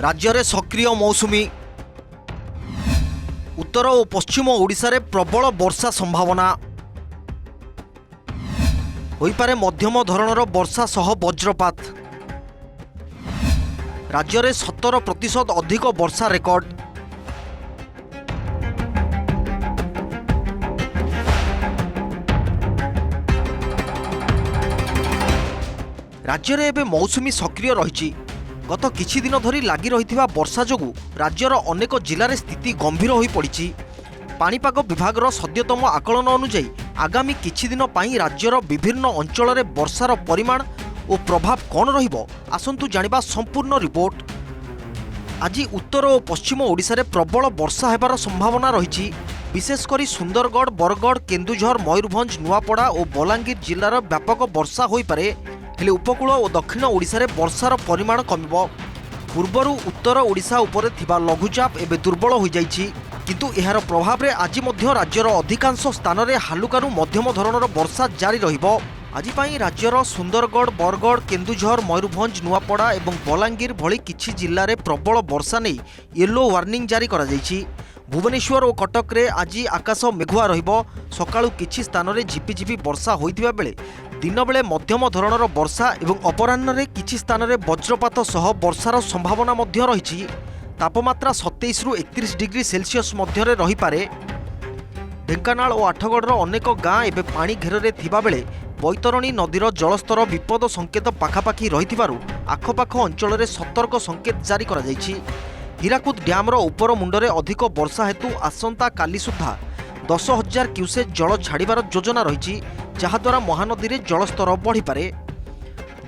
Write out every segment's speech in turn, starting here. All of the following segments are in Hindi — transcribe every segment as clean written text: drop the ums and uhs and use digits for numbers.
राज्य में सक्रिय मौसुमी उत्तर और पश्चिम ओडिशा रे प्रबल वर्षा संभावना होइपारे मध्यम धरणर वर्षा सह वज्रपात। राज्य में 17% अधिक वर्षा रेकर्ड। राज्य में एवं मौसुमी सक्रिय रही। गत किछि दिन धरी लगी रही वर्षा जोगु राज्यर अनेक जिले स्थिति गंभीर हो पड़ी। पाणीपाग विभाग सद्यतम आकलन अनुजाई आगामी किछि दिन पई राज्यर विभिन्न अंचल में वर्षार परिमाण और प्रभाव कौन रहिबो आसंतु जानिबा संपूर्ण रिपोर्ट। आज उत्तर और पश्चिम ओडिशा रे प्रबल वर्षा हेबार संभावना रही। विशेषकर सुंदरगढ़, बरगड़, केन्दुझर, मयूरभंज, नुआपड़ा और बलांगीर जिलार व्यापक वर्षा हो पारे। हेले उपकूल और दक्षिण ओडिशा रे वर्षार परिमाण कमिबो। पूर्वरु उत्तर ओडिशा उपरे थिबा लघुचाप एबे दुर्बल हो जाइछि, किंतु एहार प्रभाव रे आज मध्य राज्यर अधिकांश स्थान रे हालुकारू मध्यम धरणर वर्षा जारी रहिबो। आज पई राज्यर सुंदरगढ़, बरगड़, केन्दुझर, मयूरभंज, नुआपड़ा और बलांगीर भली किछि जिल्ला रे प्रबल वर्षा नहीं येलो वार्निंग जारी करा जाइछि। भुवनेश्वर और कटक रे आज आकाश मेघुआ रहिबो। सकाळू किछि स्थान रे झिपिझिपि वर्षा होइतिबा बेले दिन बेले मध्यम धरणर वर्षा एवं अपराह्न रे किछि स्थान रे वज्रपात सह वर्षार संभावना मध्य रहिछि। तापमात्रा 27 रु 31 डिग्री सेल्सियस मध्य रे रहि पारे। ढेंकानाल और आठगड़र अनेक गाँ एवं पानी घेर रे थिबा बेले बैतरणी नदीर जलस्तर विपद संकेत पाखापाखि रहिथिबारु आखपाख अंचल रे सतर्क संकेत जारी करा जाइछि। हीराकुद डैम्र उपर मुंडरे अधिक वर्षा हेतु आसंता काली सुधा 10,000 क्यूसेक जल छाड़िबार योजना रही, जहाद्वारा महानदी रे जलस्तर बढ़ी पारे।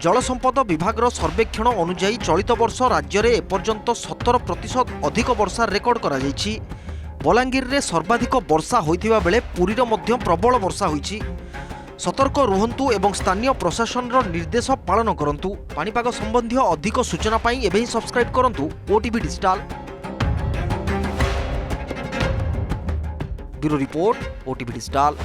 जलसंपद विभाग सर्वेक्षण अनुजाई चलित वर्ष राज्य में एपर्यंत 17% अधिक वर्षा रेकर्ड करा जाइछि। बलांगीर रे सर्वाधिक वर्षा होइथिबा बेले पुरीर मध्य प्रबल वर्षा होइछि। सतर्क रुहंतु एवं स्थानीय प्रशासन निर्देश पालन करंतु। पाणीपाग संबंधी अधिक सूचना पाई एबे ही सब्सक्राइब करंतु OTV digital. Bureau report OTV digital.